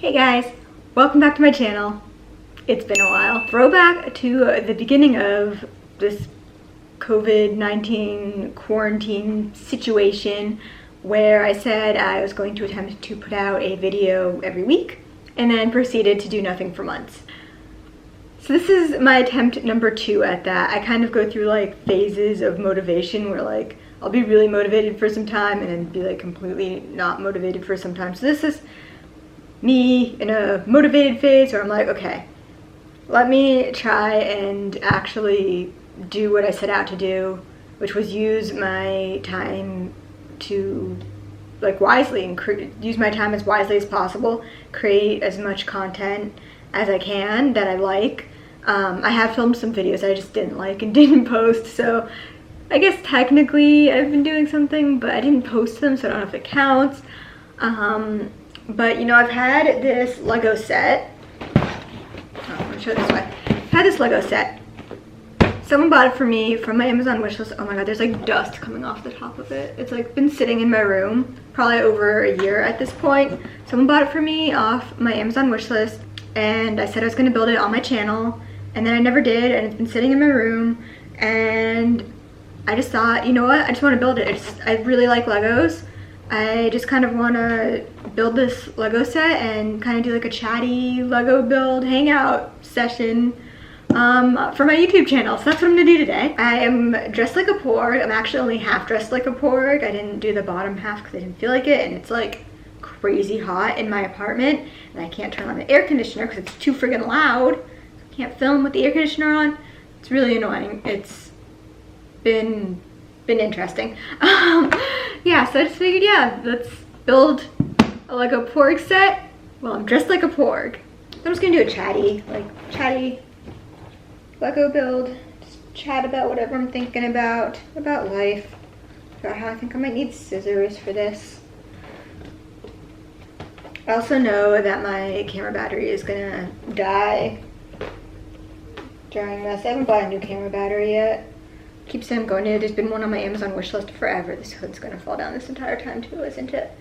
Hey guys, welcome back to my channel. It's been a while. Throwback to the beginning of this COVID-19 quarantine situation where I said I was going to attempt to put out a video every week and then proceeded to do nothing for months. So this is my attempt number 2 at that. I kind of go through like phases of motivation where like I'll be really motivated for some time and then be like completely not motivated for some time. So this is me in a motivated phase where I'm like, okay, let me try and actually do what I set out to do, which was use my time to like wisely and use my time as wisely as possible, create as much content as I can that I like. I have filmed some videos I just didn't like and didn't post, so I guess technically I've been doing something, but I didn't post them, so I don't know if it counts. But you know, I've had this Lego set. I'm gonna show this way. I've had this Lego set. Someone bought it for me from my Amazon wishlist. Oh my god, there's like dust coming off the top of it. It's like been sitting in my room probably over a year at this point. Someone bought it for me off my Amazon wishlist, and I said I was gonna build it on my channel, and then I never did, and it's been sitting in my room, and I just thought, you know what, I just want to build it. I really like Legos. I just kind of want to build this Lego set and kind of do like a chatty Lego build hangout session for my YouTube channel. So that's what I'm gonna do today. I am dressed like a Porg. I'm actually only half dressed like a Porg. I didn't do the bottom half because I didn't feel like it, and it's like crazy hot in my apartment and I can't turn on the air conditioner because it's too friggin' loud. I can't film with the air conditioner on. It's really annoying. It's been interesting. Yeah, so I just figured, yeah, let's build a Lego Porg set. Well, I'm dressed like a Porg. I'm just gonna do a chatty Lego build. Just chat about whatever I'm thinking about life, about how I think I might need scissors for this. I also know that my camera battery is gonna die during this. I haven't bought a new camera battery yet. Keep saying I'm going to. There's been one on my Amazon wish list forever. This hood's gonna fall down this entire time too, isn't it?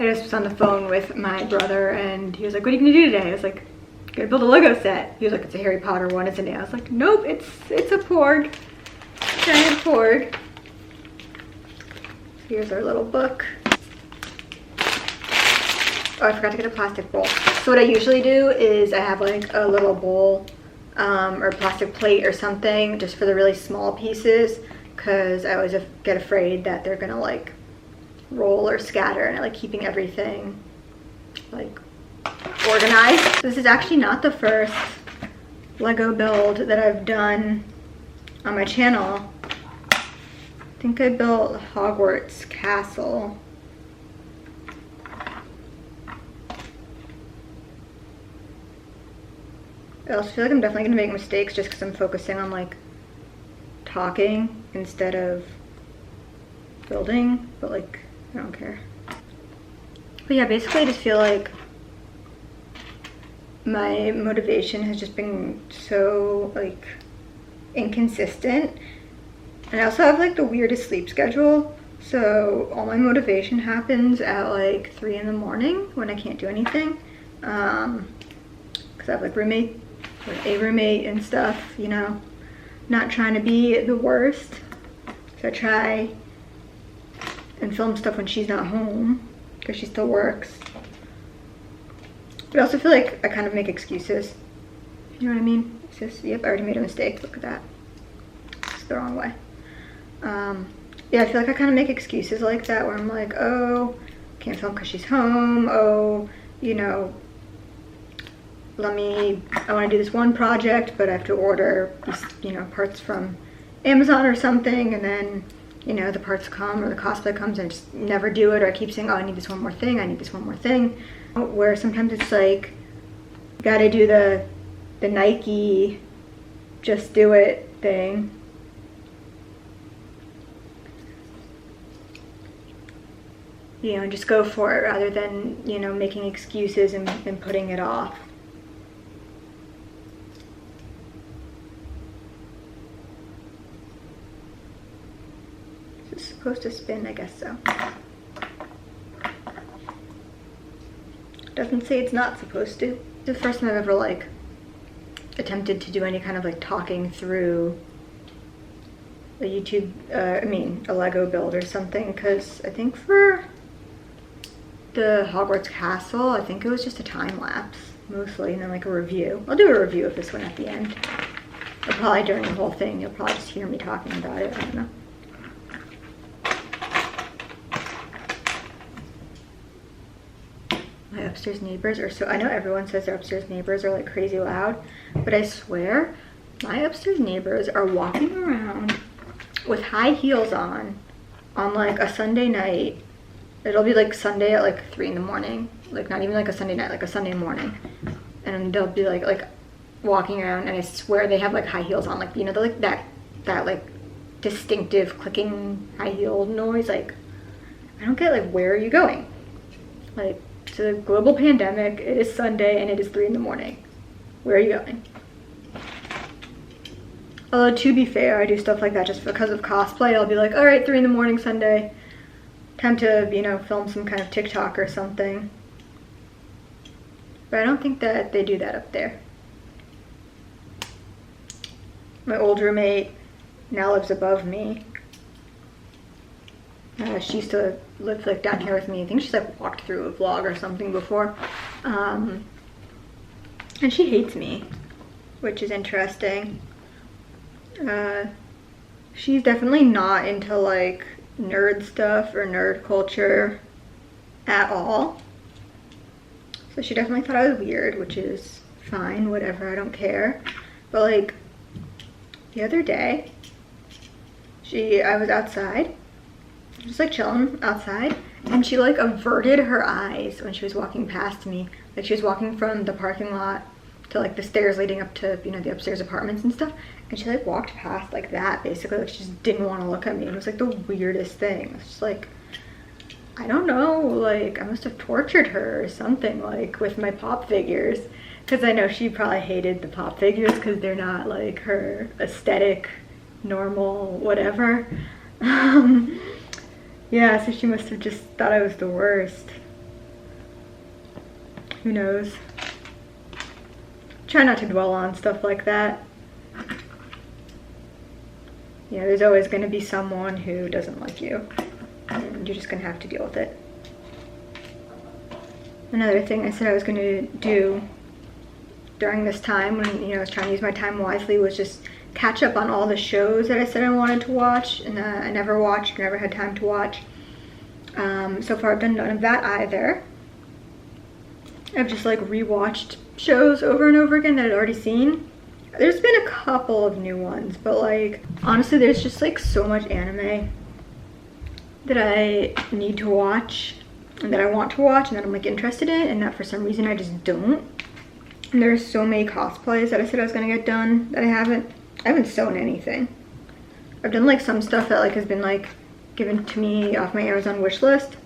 I just was on the phone with my brother and he was like, what are you gonna do today? I was like, I'm gonna build a Lego set. He was like, it's a Harry Potter one, isn't it? I was like, nope, it's a Porg. Giant Porg. Here's our little book. Oh, I forgot to get a plastic bowl. So what I usually do is I have like a little bowl or plastic plate or something just for the really small pieces, because I always get afraid that they're gonna like roll or scatter, and I like keeping everything like organized. This is actually not the first Lego build that I've done on my channel. I think I built Hogwarts Castle. I also feel like I'm definitely gonna make mistakes just because I'm focusing on like talking instead of building, but like I don't care. But yeah, basically I just feel like my motivation has just been so like inconsistent, and I also have like the weirdest sleep schedule, so all my motivation happens at like 3 in the morning when I can't do anything, because I have like a roommate and stuff, you know, not trying to be the worst, so I try and film stuff when she's not home because she still works. But I also feel like I kind of make excuses. You know what I mean? It's just, yep, I already made a mistake. Look at that. It's the wrong way. Yeah, I feel like I kind of make excuses like that where I'm like, oh, can't film because she's home. Oh, you know, I want to do this one project, but I have to order these, you know, parts from Amazon or something, and then you know, the parts come or the cosplay comes and I just never do it, or I keep saying, oh, I need this one more thing, I need this one more thing. Where sometimes it's like, gotta do the Nike just do it thing. you know, just go for it rather than, you know, making excuses and putting it off. Is this supposed to spin? I guess so. Doesn't say it's not supposed to. It's the first time I've ever like attempted to do any kind of like talking through a YouTube, a Lego build or something, because I think for the Hogwarts Castle, I think it was just a time lapse mostly, and then like a review. I'll do a review of this one at the end. Or probably during the whole thing, you'll probably just hear me talking about it, I don't know. My upstairs neighbors are so, I know everyone says their upstairs neighbors are like crazy loud, but I swear my upstairs neighbors are walking around with high heels on like a Sunday night. It'll be like Sunday at like 3 in the morning, like not even like a Sunday night, like a Sunday morning, and they'll be like walking around, and I swear they have like high heels on, like, you know, like that like distinctive clicking high heel noise. Like, I don't get, like, where are you going? Like, it's a global pandemic, it is Sunday, and it is 3 in the morning. Where are you going? Although, to be fair, I do stuff like that just because of cosplay. I'll be like, all right, 3 in the morning Sunday, time to, you know, film some kind of TikTok or something. But I don't think that they do that up there. My old roommate now lives above me. She used to live like down here with me. I think she's like walked through a vlog or something before. And she hates me, which is interesting. She's definitely not into like nerd stuff or nerd culture at all. So she definitely thought I was weird, which is fine, whatever, I don't care. But like the other day, I was outside, just like chilling outside, and she like averted her eyes when she was walking past me. Like, she was walking from the parking lot to like the stairs leading up to, you know, the upstairs apartments and stuff, and she like walked past like that, basically, like she just didn't want to look at me. It was like the weirdest thing. It's just like, I don't know, like I must have tortured her or something, like with my pop figures, because I know she probably hated the pop figures because they're not like her aesthetic, normal, whatever. Yeah, so she must have just thought I was the worst. Who knows? Try not to dwell on stuff like that. You know, there's always going to be someone who doesn't like you, and you're just going to have to deal with it. Another thing I said I was going to do during this time, when, you know, I was trying to use my time wisely, was just catch up on all the shows that I said I wanted to watch and I never watched, never had time to watch. So far I've done none of that either. I've just like rewatched shows over and over again that I'd already seen. There's been a couple of new ones, but like honestly there's just like so much anime that I need to watch and that I want to watch and that I'm like interested in, and that for some reason I just don't. And there's so many cosplays that I said I was gonna get done that I haven't sewn anything. I've done like some stuff that like has been like given to me off my Amazon wish list.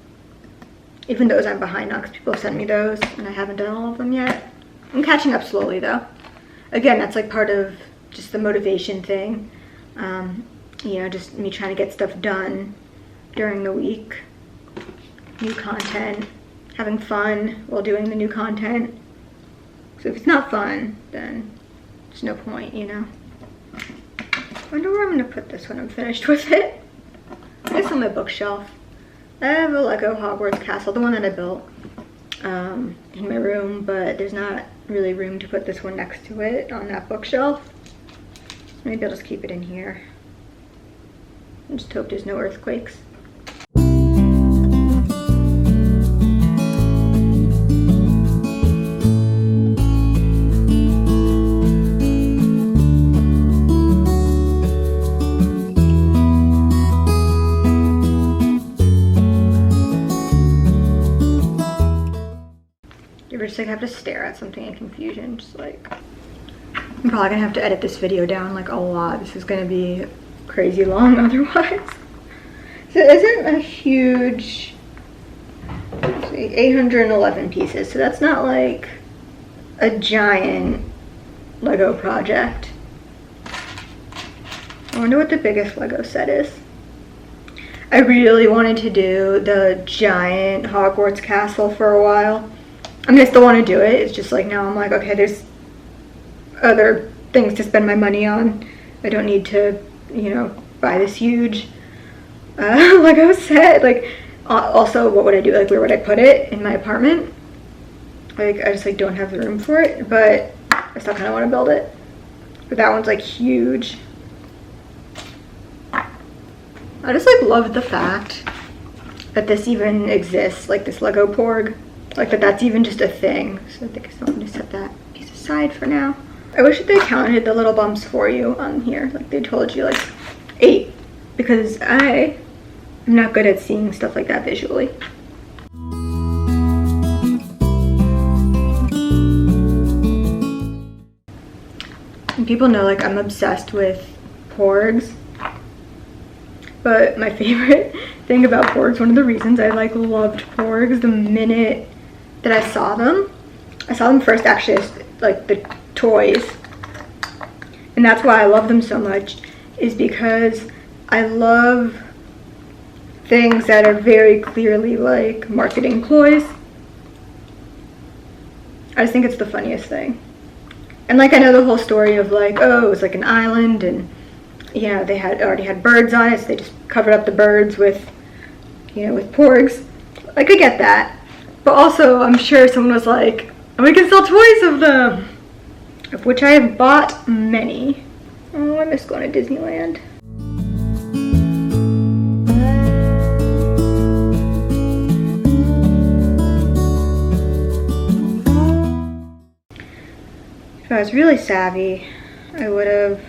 Even those I'm behind on because people have sent me those and I haven't done all of them yet. I'm catching up slowly though. Again, that's like part of just the motivation thing. You know, just me trying to get stuff done during the week. New content, having fun while doing the new content. So if it's not fun, then there's no point, you know. I wonder where I'm gonna put this when I'm finished with it. I guess on my bookshelf. I have a Lego Hogwarts Castle, the one that I built, in my room, but there's not really room to put this one next to it on that bookshelf. Maybe I'll just keep it in here. I just hope there's no earthquakes. Just like have to stare at something in confusion, just like, I'm probably gonna have to edit this video down like a lot. This is gonna be crazy long otherwise. So it isn't a huge let's see, 811 pieces. So that's not like a giant Lego project. I wonder what the biggest Lego set is. I really wanted to do the giant Hogwarts castle for a while. I mean, I still want to do it. It's just like now I'm like, okay, there's other things to spend my money on. I don't need to, you know, buy this huge Lego set. Like, also, what would I do? Like, where would I put it? In my apartment? Like, I just like don't have the room for it, but I still kind of want to build it. But that one's like huge. I just like love the fact that this even exists, like this Lego Porg, like that's even just a thing. So I think I'm going to set that piece aside for now. I wish that they counted the little bumps for you on here, like they told you like 8, because I am not good at seeing stuff like that visually. And people know like I'm obsessed with Porgs. But my favorite thing about Porgs, one of the reasons I like loved Porgs the minute that I saw them first actually as like the toys. And that's why I love them so much, is because I love things that are very clearly like marketing ploys. I just think it's the funniest thing. And like I know the whole story of like, oh, it was like an island and you know, they already had birds on it, so they just covered up the birds with, you know, with Porgs. Like, I get that. But also, I'm sure someone was like, and we can sell toys of them! Of which I have bought many. Oh, I miss going to Disneyland. If I was really savvy, I would have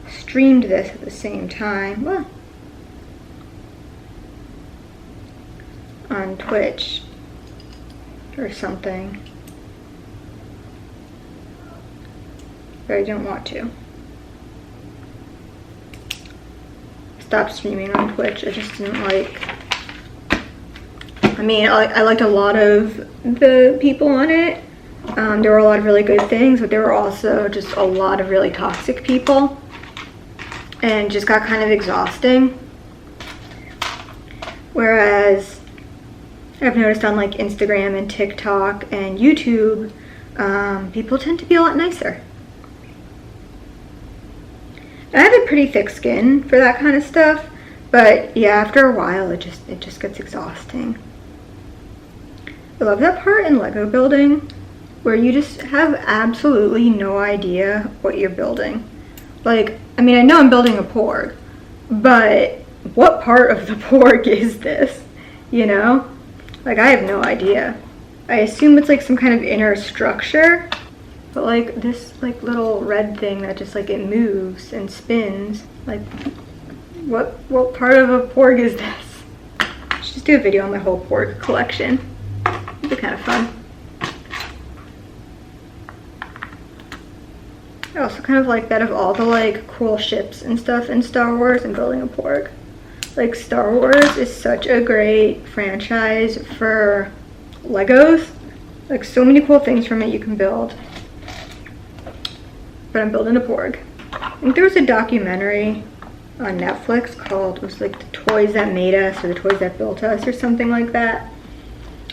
streamed this at the same time, well, on Twitch or something, but I don't want to. Stop streaming on Twitch. I just didn't like, I mean, I liked a lot of the people on it. There were a lot of really good things, but there were also just a lot of really toxic people. And just got kind of exhausting. Whereas I've noticed on like Instagram and TikTok and YouTube, people tend to be a lot nicer. And I have a pretty thick skin for that kind of stuff, but yeah, after a while it just gets exhausting. I love that part in Lego building where you just have absolutely no idea what you're building. Like, I mean, I know I'm building a Porg, but what part of the Porg is this, you know? Like, I have no idea. I assume it's like some kind of inner structure, but like this like little red thing that just like it moves and spins. Like, what part of a Porg is this? I should just do a video on my whole Porg collection. It'd be kind of fun. I also kind of like that of all the like cool ships and stuff in Star Wars and building a Porg. Like Star Wars is such a great franchise for Legos. Like so many cool things from it you can build. But I'm building a Porg. I think there was a documentary on Netflix called, it was like The Toys That Made Us or The Toys That Built Us or something like that.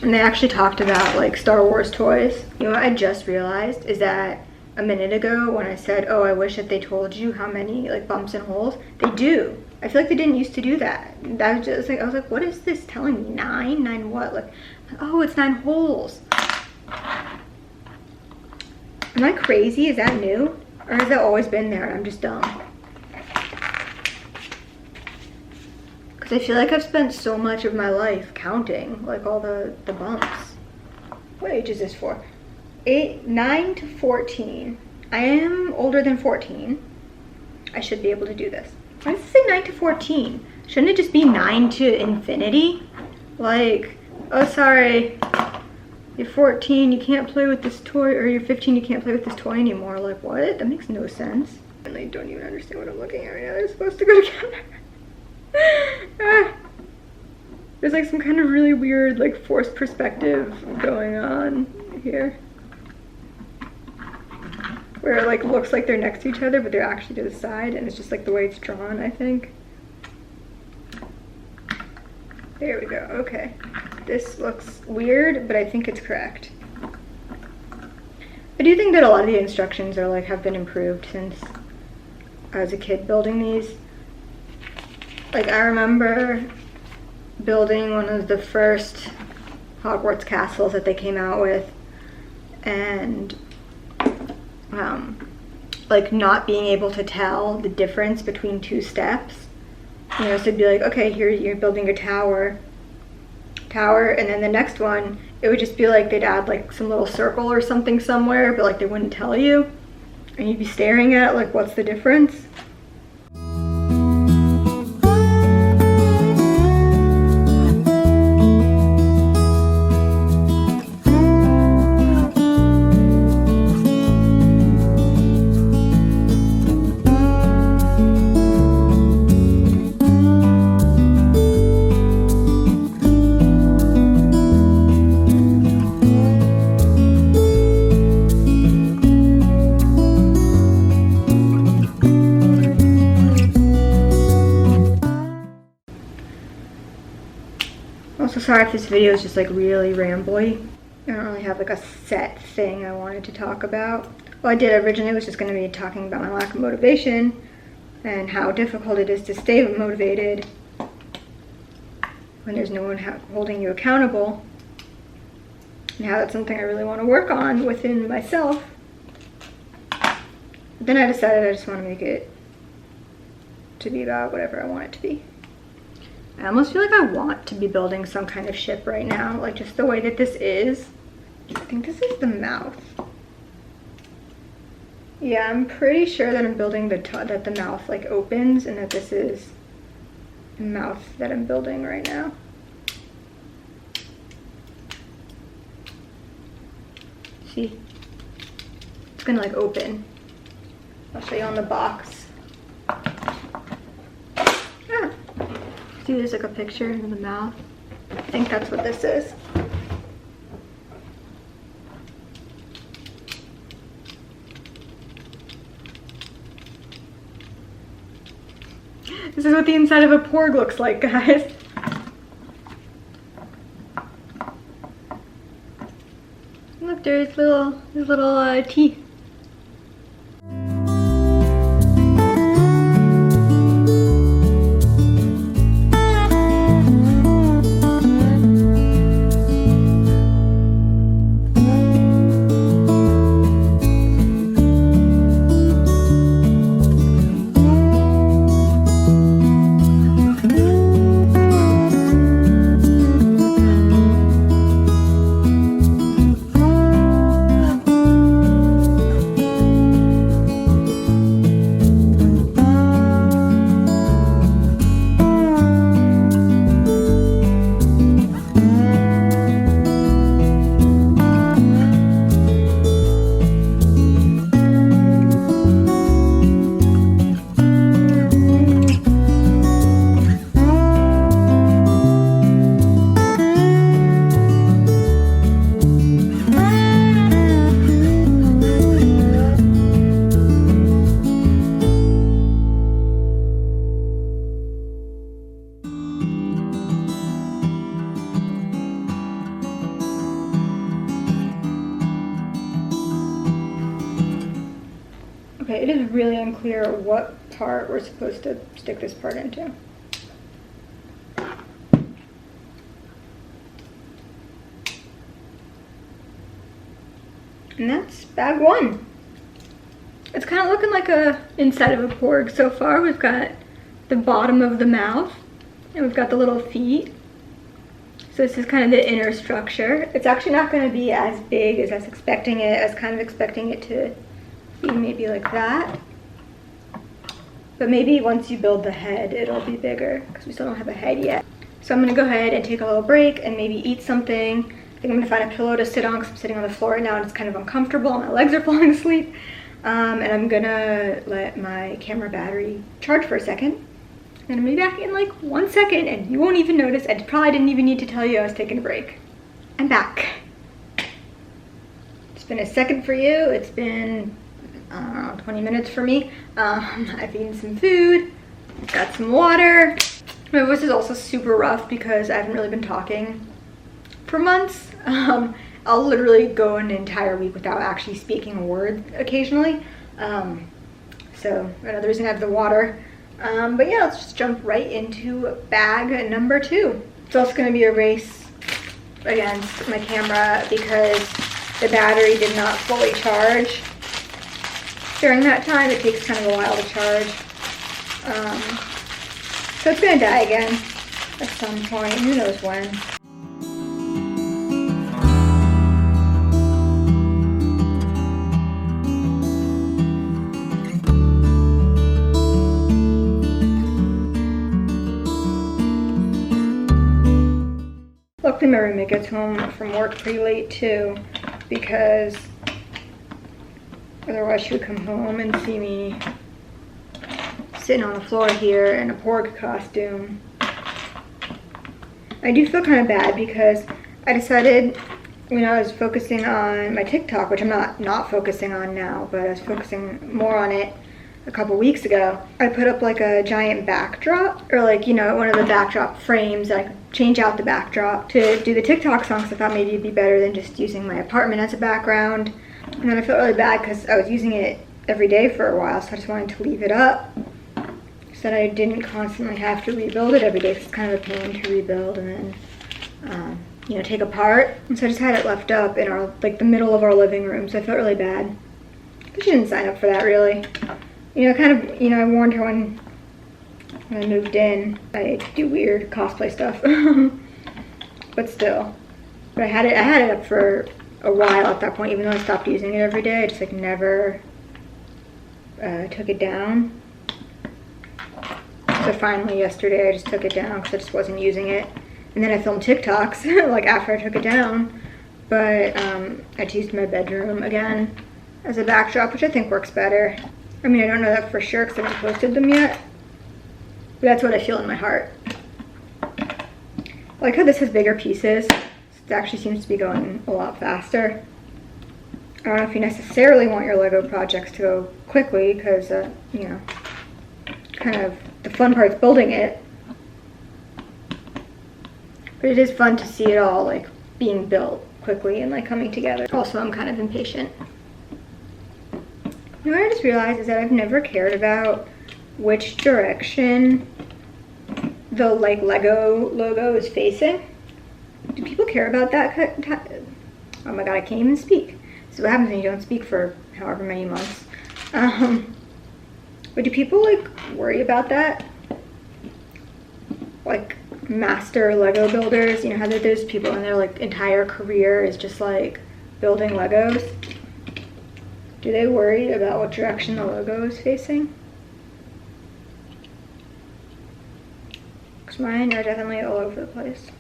And they actually talked about like Star Wars toys. You know what I just realized is that a minute ago when I said, oh, I wish that they told you how many like bumps and holes, they do. I feel like they didn't used to do that. That was just like, I was like, what is this telling me? 9? 9 what? Like, oh, it's 9 holes. Am I crazy? Is that new? Or has that always been there and I'm just dumb? Because I feel like I've spent so much of my life counting like all the bumps. What age is this for? 9 to 14. I am older than 14. I should be able to do this. Why does it say 9 to 14? Shouldn't it just be 9 to infinity? Like, oh sorry, you're 14, you can't play with this toy, or you're 15, you can't play with this toy anymore. Like, what? That makes no sense. And I don't even understand what I'm looking at right now. They're supposed to go together. There's like some kind of really weird like forced perspective going on here, where it like looks like they're next to each other, but they're actually to the side, and it's just like the way it's drawn, I think. There we go, okay. This looks weird, but I think it's correct. I do think that a lot of the instructions are like have been improved since I was a kid building these. Like I remember building one of the first Hogwarts castles that they came out with, and like not being able to tell the difference between two steps. You know, so it'd be like, okay, here you're building a tower, and then the next one, it would just be like they'd add like some little circle or something somewhere, but like they wouldn't tell you, and you'd be staring at like, what's the difference? Also, sorry if this video is just like really rambly. I don't really have like a set thing I wanted to talk about. Well, I did originally was just going to be talking about my lack of motivation and how difficult it is to stay motivated when there's no one holding you accountable, and how that's something I really want to work on within myself. But then I decided I just want to make it to be about whatever I want it to be. I almost feel like I want to be building some kind of ship right now, like just the way that this is. I think this is the mouth. Yeah, I'm pretty sure that I'm building that the mouth like opens, and that this is the mouth that I'm building right now. See? It's gonna like open. I'll show you on the box. Ah. See, there's like a picture in the mouth. I think that's what this is. This is what the inside of a Porg looks like, guys. Look, there's little teeth. Okay, it is really unclear what part we're supposed to stick this part into. And that's bag one. It's kind of looking like a inside of a Porg so far. We've got the bottom of the mouth, and we've got the little feet. So this is kind of the inner structure. It's actually not going to be as big as I was expecting it. I was kind of expecting it to be maybe like that. But maybe once you build the head, it'll be bigger, because we still don't have a head yet. So I'm going to go ahead and take a little break and maybe eat something. I think I'm going to find a pillow to sit on, because I'm sitting on the floor right now and it's kind of uncomfortable. My legs are falling asleep. And I'm going to let my camera battery charge for a second. And I'm gonna be back in like 1 second and you won't even notice. I probably didn't even need to tell you I was taking a break. I'm back. It's been a second for you. It's been, I don't know, 20 minutes for me. I've eaten some food, got some water. My voice is also super rough because I haven't really been talking for months. I'll literally go an entire week without actually speaking a word occasionally. So another reason I have the water. But yeah, let's just jump right into bag number 2. It's also going to be a race against my camera because the battery did not fully charge during that time. It takes kind of a while to charge. So it's going to die again at some point. Who knows when. Luckily my roommate gets home from work pretty late too, because otherwise she would come home and see me sitting on the floor here in a Porg costume. I do feel kind of bad because I decided when I was focusing on my TikTok, which I'm not focusing on now, but I was focusing more on it a couple weeks ago, I put up like a giant backdrop, or like, you know, one of the backdrop frames. I could change out the backdrop to do the TikTok songs. I thought maybe it'd be better than just using my apartment as a background. And then I felt really bad because I was using it every day for a while, so I just wanted to leave it up so that I didn't constantly have to rebuild it every day. It's kind of a pain to rebuild and then you know, take apart. And so I just had it left up in our, like, the middle of our living room, so I felt really bad. But she didn't sign up for that, really. You know, kind of, you know, I warned her when I moved in. I do weird cosplay stuff, but still. But I had it up for a while at that point, even though I stopped using it every day. I just like never took it down. So finally yesterday I just took it down because I just wasn't using it. And then I filmed TikToks like after I took it down. But I just used my bedroom again as a backdrop, which I think works better. I mean, I don't know that for sure because I haven't posted them yet, but that's what I feel in my heart. I like how this has bigger pieces. It actually seems to be going a lot faster. I don't know if you necessarily want your Lego projects to go quickly because, you know, kind of the fun part's building it. But it is fun to see it all, like, being built quickly and, like, coming together. Also, I'm kind of impatient. You know what I just realized is that I've never cared about which direction the like Lego logo is facing. Do people care about that? Oh my god, I can't even speak. So what happens when you don't speak for however many months? But do people like worry about that? Like master Lego builders, you know how there's people in their like entire career is just like building Legos? Do they worry about what direction the logo is facing? Because mine are definitely all over the place.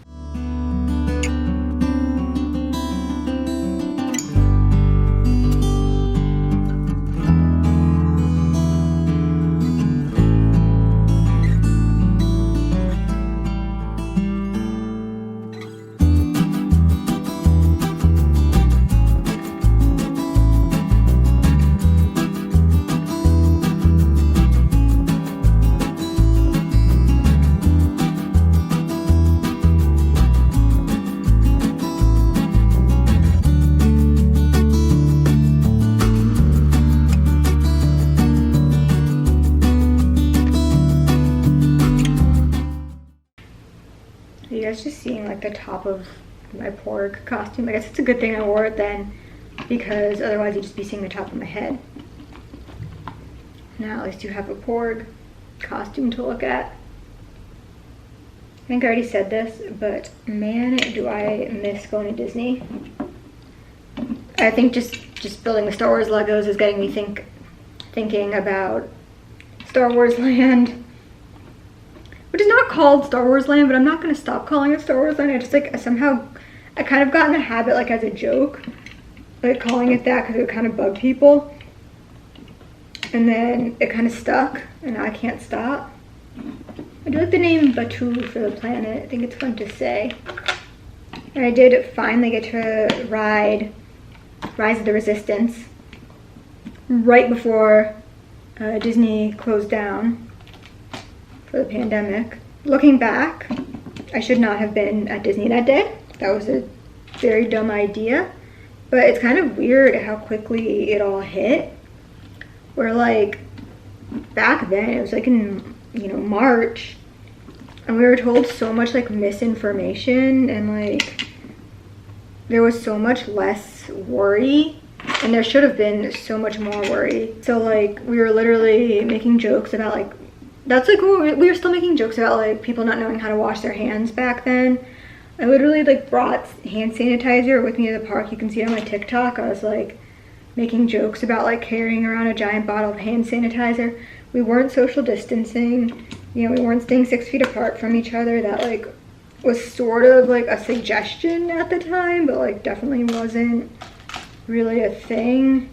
You guys just seeing like the top of my Porg costume? I guess it's a good thing I wore it then, because otherwise you'd just be seeing the top of my head. Now at least you have a Porg costume to look at. I think I already said this, but man, do I miss going to Disney. I think just building the Star Wars Legos is getting me thinking about Star Wars Land. Which is not called Star Wars Land, but I'm not going to stop calling it Star Wars Land. I just like somehow, I kind of got in the habit like as a joke, like calling it that because it would kind of bug people. And then it kind of stuck and now I can't stop. I I do like the name Batu for the planet. I think it's fun to say. And I did finally get to ride Rise of the Resistance right before Disney closed down for the pandemic. Looking back, I should not have been at Disney that day. That was a very dumb idea. But it's kind of weird how quickly it all hit. Where like back then, it was like in, you know, March, and we were told so much like misinformation, and like there was so much less worry, and there should have been so much more worry. So like we were literally making jokes about like, that's like we were still making jokes about like people not knowing how to wash their hands back then. I literally like brought hand sanitizer with me to the park. You can see it on my TikTok. I was like making jokes about like carrying around a giant bottle of hand sanitizer. We weren't social distancing, you know, we weren't staying 6 feet apart from each other. That like was sort of like a suggestion at the time, but like definitely wasn't really a thing.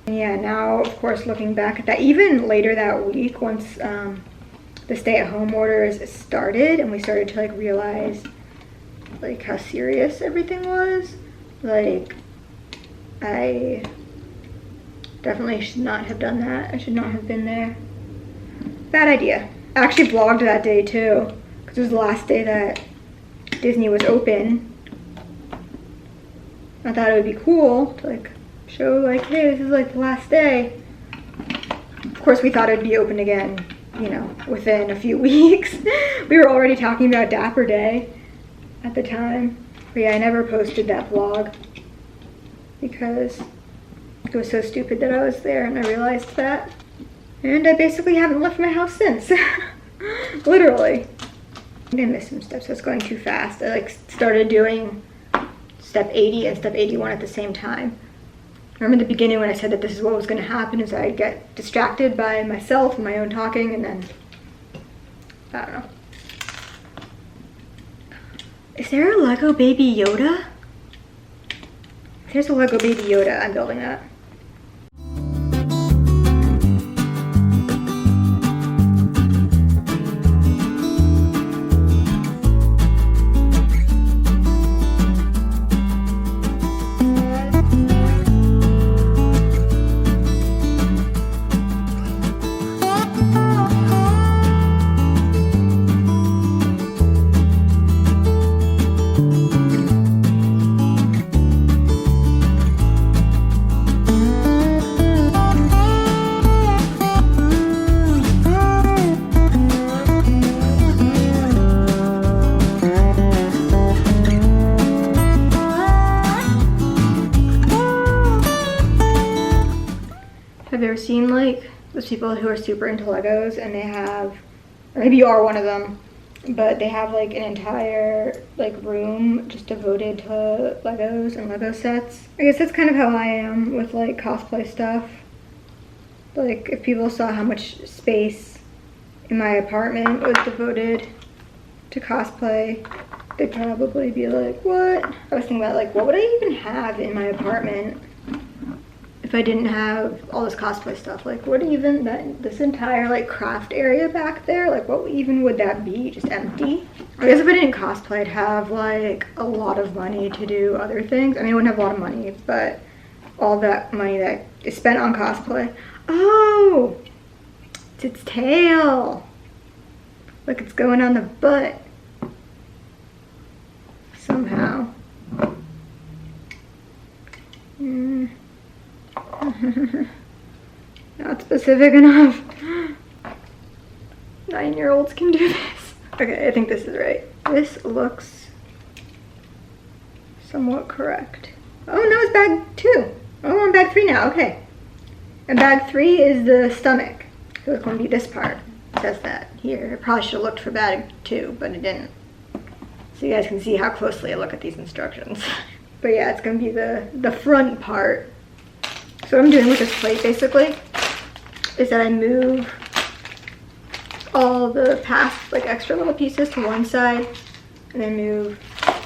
And yeah, now of course looking back at that, even later that week, once the stay-at-home orders started and we started to like realize like how serious everything was, like I definitely should not have done that. I should not have been there. Bad idea. I actually vlogged that day too, because it was the last day that Disney was open. I thought it would be cool to like show like, hey, this is like the last day. Of course we thought it'd be open again, you know, within a few weeks. We were already talking about Dapper Day at the time. But yeah, I never posted that vlog because it was so stupid that I was there and I realized that. And I basically haven't left my house since. Literally. I missed some steps. I was going too fast. I like started doing step 80 and step 81 at the same time. I remember in the beginning when I said that this is what was going to happen, is I'd get distracted by myself and my own talking, and then I don't know. Is there a Lego Baby Yoda? If there's a Lego Baby Yoda, I'm building that. Have you ever seen like those people who are super into Legos and they have, or maybe you are one of them, but they have like an entire like room just devoted to Legos and Lego sets? I guess that's kind of how I am with like cosplay stuff. Like if people saw how much space in my apartment was devoted to cosplay, they'd probably be like, what? I was thinking about like, what would I even have in my apartment if I didn't have all this cosplay stuff? Like what even, this entire like craft area back there, like what even would that be? Just empty? I guess if I didn't cosplay, I'd have like a lot of money to do other things. I mean, I wouldn't have a lot of money, but all that money that is spent on cosplay. Oh, it's its tail. Look, it's going on the butt somehow. Not specific enough. 9-year-olds can do this. Okay, I think this is right. This looks somewhat correct. Oh, no, it's bag 2. Oh, I'm on bag 3 now, okay. And bag 3 is the stomach. So it's going to be this part. It says that here. I probably should have looked for bag 2, but I didn't. So you guys can see how closely I look at these instructions. But yeah, it's going to be the front part. So what I'm doing with this plate basically is that I move all the past like extra little pieces to one side, and then move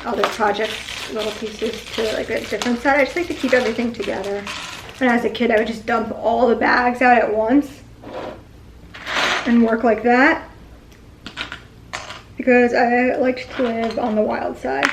all the project little pieces to like a different side. I just like to keep everything together. When I was a kid, I would just dump all the bags out at once and work like that. because I like to live on the wild side.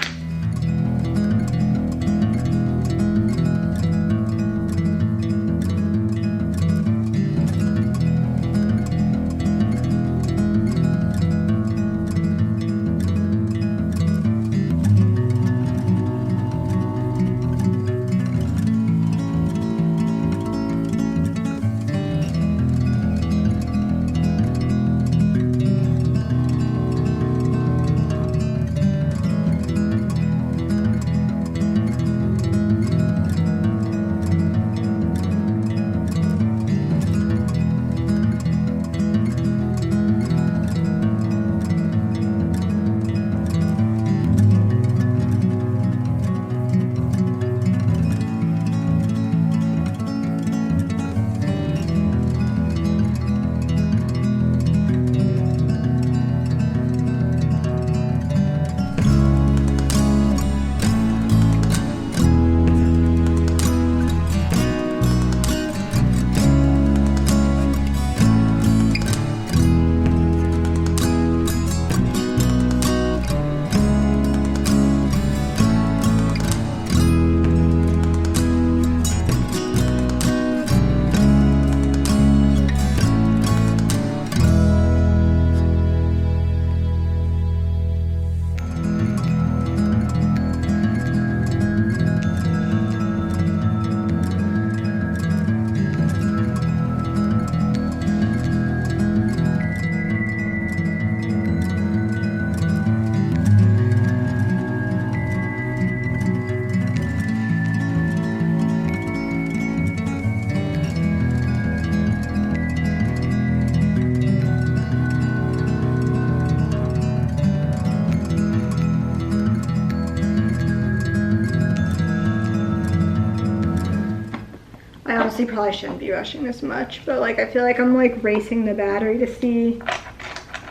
I honestly probably shouldn't be rushing this much, but like I feel like I'm like racing the battery to see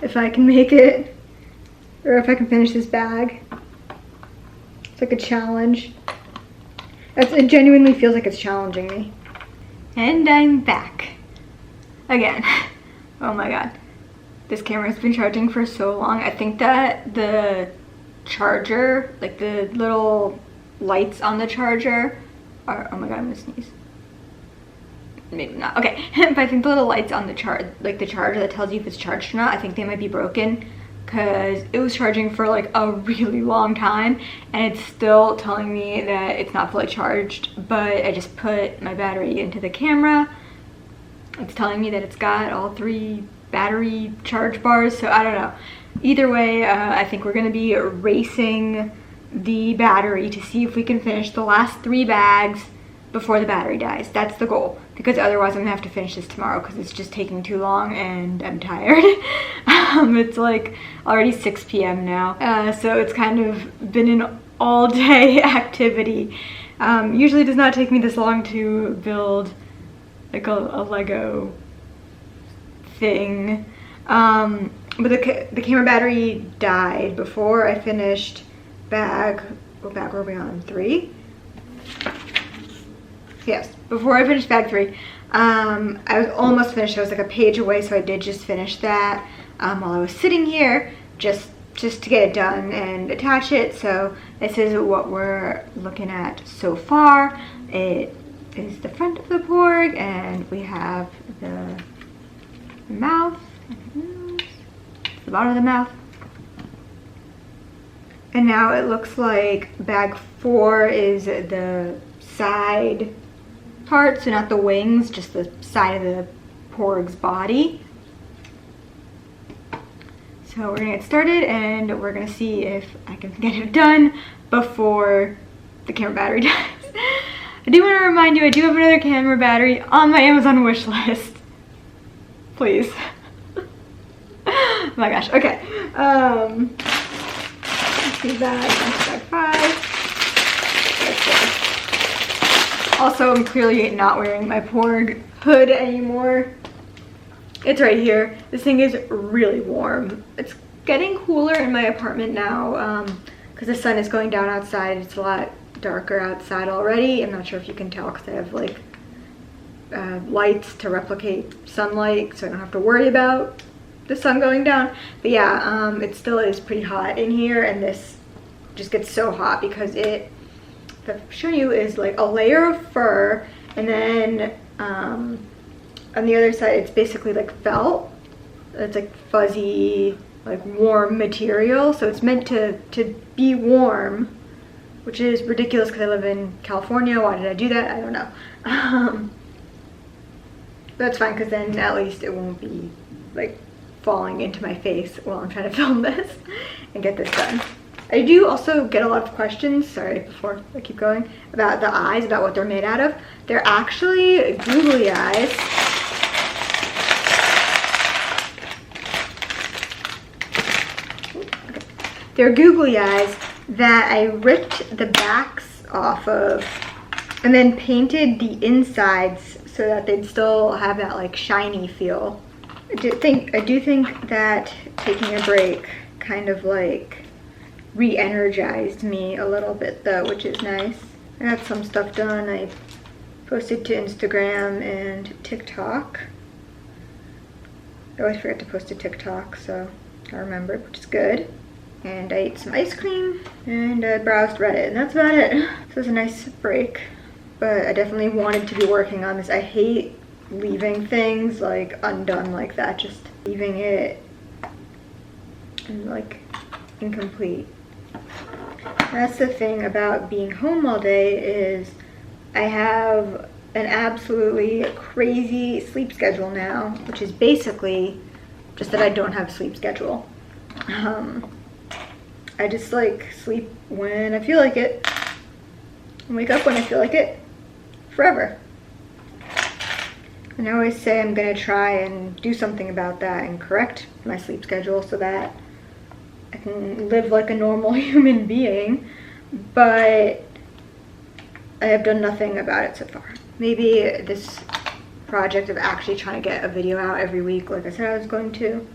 if I can make it or if I can finish this bag. It's like a challenge. It genuinely feels like it's challenging me. And I'm back again. Oh my god, this camera has been charging for so long. I think that the charger, like the little lights on the charger are, oh my god, I'm gonna sneeze. Maybe not. Okay, but I think the little lights on the like the charger that tells you if it's charged or not, I think they might be broken because it was charging for like a really long time and it's still telling me that it's not fully charged. But I just put my battery into the camera. It's telling me that it's got all 3 battery charge bars, so I don't know. Either way, I think we're gonna be racing the battery to see if we can finish the last 3 bags before the battery dies. That's the goal, because otherwise I'm gonna have to finish this tomorrow because it's just taking too long and I'm tired. It's like already 6 p.m. now, so it's kind of been an all-day activity. Usually it does not take me this long to build like a Lego thing, but the camera battery died before I finished bag, what bag were we on, 3? Yes, before I finished bag 3. I was almost finished. I was like a page away, so I did just finish that while I was sitting here just to get it done and attach it. So this is what we're looking at so far. It is the front of the Porg, and we have the mouth, the bottom of the mouth. And now it looks like bag 4 is the side part, so not the wings, just the side of the Porg's body. So we're gonna get started and we're gonna see if I can get it done before the camera battery dies. I do want to remind you, I do have another camera battery on my Amazon wish list. Please. Oh my gosh, okay. Let's see bag 5. Also, I'm clearly not wearing my Porg hood anymore. It's right here. This thing is really warm. It's getting cooler in my apartment now because the sun is going down outside. It's a lot darker outside already. I'm not sure if you can tell because I have like lights to replicate sunlight, so I don't have to worry about the sun going down. But yeah, it still is pretty hot in here, and this just gets so hot because it, if I show you, is like a layer of fur, and then on the other side it's basically like felt. It's like fuzzy, like warm material, so it's meant to be warm, which is ridiculous because I live in California. Why did I do that? I don't know. That's fine, because then at least it won't be like falling into my face while I'm trying to film this and get this done. I do also get a lot of questions, sorry, before I keep going, about the eyes, about what they're made out of. They're actually googly eyes. Okay. They're googly eyes that I ripped the backs off of and then painted the insides so that they'd still have that like shiny feel. I do think that taking a break kind of like re-energized me a little bit though, which is nice. I got some stuff done. I posted to Instagram and TikTok. I always forget to post to TikTok, so I remembered, which is good. And I ate some ice cream and I browsed Reddit, and that's about it. So it was a nice break, but I definitely wanted to be working on this. I hate leaving things like undone like that, just leaving it like incomplete. That's the thing about being home all day, is I have an absolutely crazy sleep schedule now, which is basically just that I don't have a sleep schedule. I just like sleep when I feel like it and wake up when I feel like it forever. And I always say I'm gonna try and do something about that and correct my sleep schedule so that I can live like a normal human being, but I have done nothing about it so far. Maybe this project of actually trying to get a video out every week, like I said I was going to,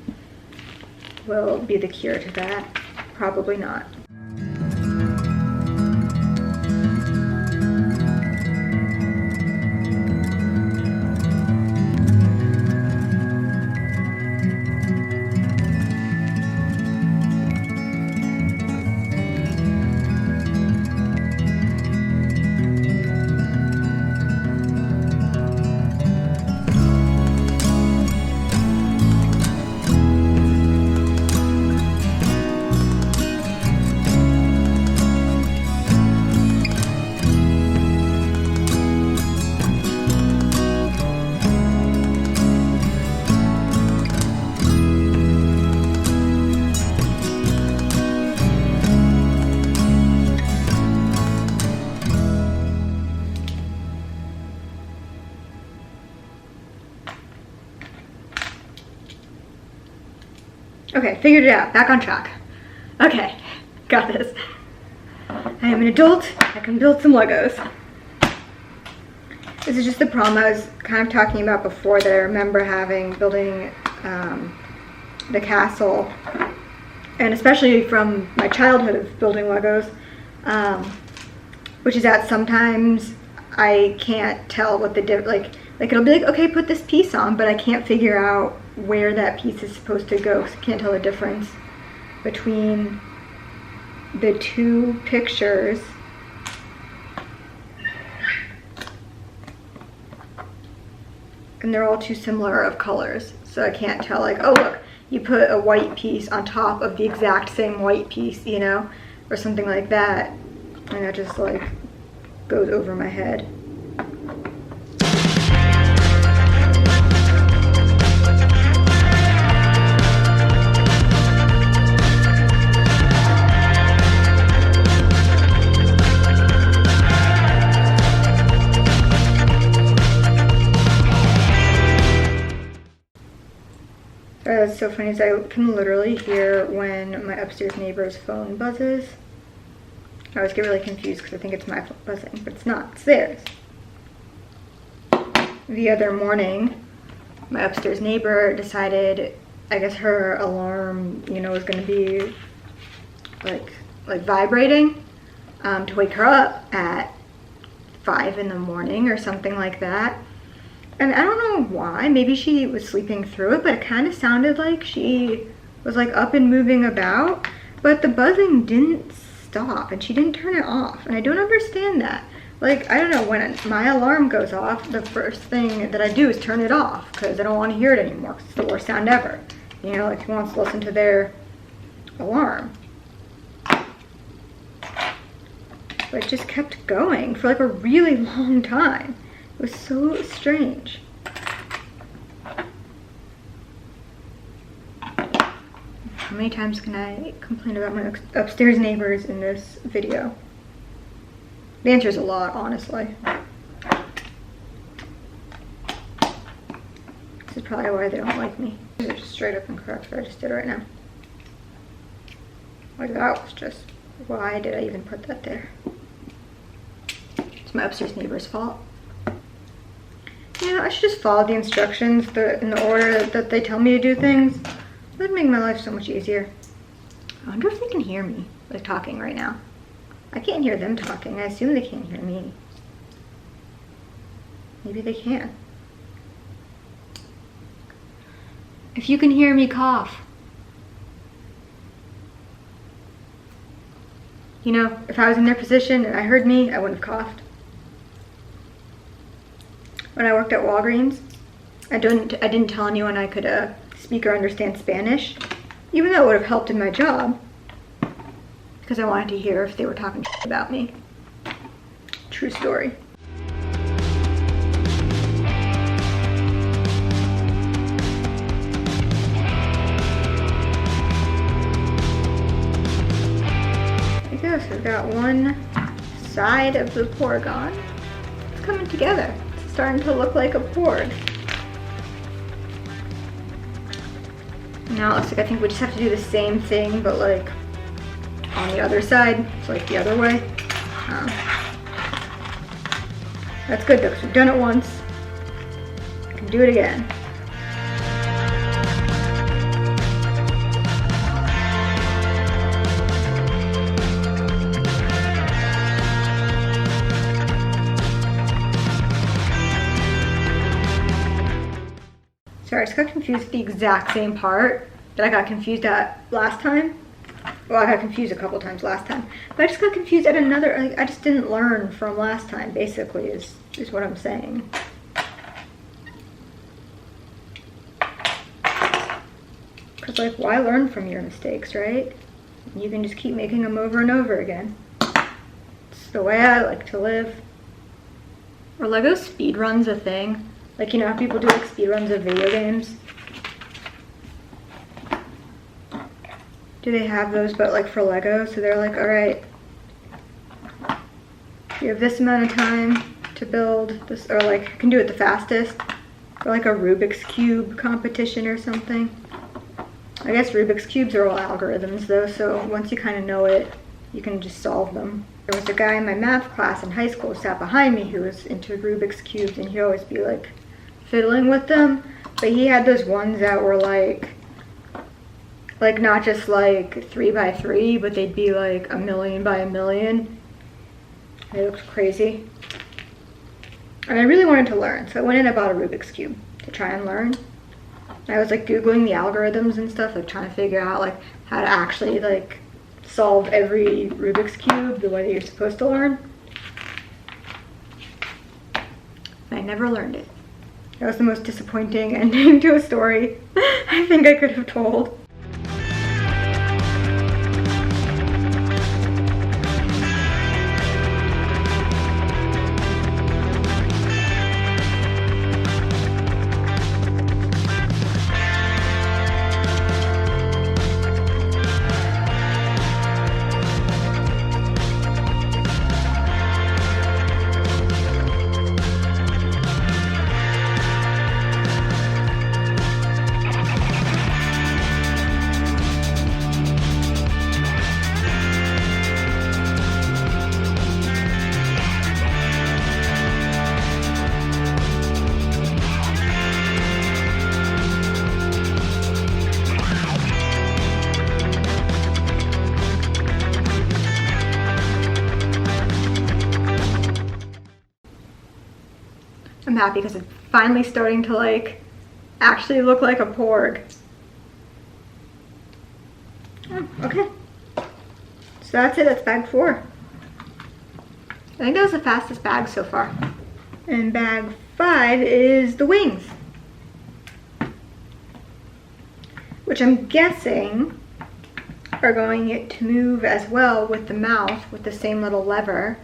will be the cure to that. Probably not. Okay, figured it out. Back on track. Okay, got this. I am an adult. I can build some Legos. This is just the problem I was kind of talking about before, that I remember building the castle, and especially from my childhood of building Legos, which is that sometimes I can't tell what the like it'll be like, okay, put this piece on, but I can't figure out where that piece is supposed to go, because I can't tell the difference between the two pictures. And they're all too similar of colors, so I can't tell, like, oh look, you put a white piece on top of the exact same white piece, you know, or something like that, and that just like goes over my head. That's so funny, is I can literally hear when my upstairs neighbor's phone buzzes. I always get really confused because I think it's my phone buzzing, but it's not, it's theirs. The other morning, my upstairs neighbor decided, I guess her alarm, you know, was going to be like vibrating to wake her up at 5 in the morning or something like that. And I don't know why, maybe she was sleeping through it, but it kind of sounded like she was like up and moving about, but the buzzing didn't stop and she didn't turn it off. And I don't understand that. Like, I don't know, when my alarm goes off, the first thing that I do is turn it off because I don't want to hear it anymore because it's the worst sound ever. You know, like who wants to listen to their alarm? But it just kept going for like a really long time. It was so strange. How many times can I complain about my upstairs neighbors in this video? The answer is a lot, honestly. This is probably why they don't like me. These are just straight up incorrect what I just did right now. Like that was just, why did I even put that there? It's my upstairs neighbor's fault. You know, I should just follow the instructions in the order that they tell me to do things. That would make my life so much easier. I wonder if they can hear me, like talking right now. I can't hear them talking. I assume they can't hear me. Maybe they can. If you can hear me cough. You know, if I was in their position and I heard me, I wouldn't have coughed. When I worked at Walgreens, I didn't tell anyone I could speak or understand Spanish, even though it would have helped in my job, because I wanted to hear if they were talking about me. True story. I guess we've got one side of the Porg on. It's coming together. It's starting to look like a Porg. Now it looks like I think we just have to do the same thing, but like on the other side. It's like the other way. That's good though, because we've done it once. I can do it again. Sorry, I just got confused with the exact same part that I got confused at last time. Well, I got confused a couple times last time. But I just got confused at another, like, I just didn't learn from last time, basically, is what I'm saying. Because, like, why learn from your mistakes, right? You can just keep making them over and over again. It's the way I like to live. Are Lego speedruns a thing? Like, you know how people do like speedruns of video games? Do they have those but like for Lego? So they're like, alright, you have this amount of time to build this, or like, you can do it the fastest. Or like a Rubik's Cube competition or something. I guess Rubik's Cubes are all algorithms though, so once you kind of know it, you can just solve them. There was a guy in my math class in high school who sat behind me who was into Rubik's Cubes, and he'd always be like fiddling with them, but he had those ones that were like not just like 3 by 3, but they'd be like 1,000,000 by 1,000,000. They looked crazy. And I really wanted to learn, so I went and I bought a Rubik's Cube to try and learn. I was like Googling the algorithms and stuff, like trying to figure out like how to actually like solve every Rubik's Cube the way that you're supposed to learn. And I never learned it. That was the most disappointing ending to a story I think I could have told. I'm happy because it finally starting to like actually look like a Porg. Oh, okay. So that's it, that's bag 4. I think that was the fastest bag so far. And bag 5 is the wings, which I'm guessing are going to move as well with the mouth with the same little lever,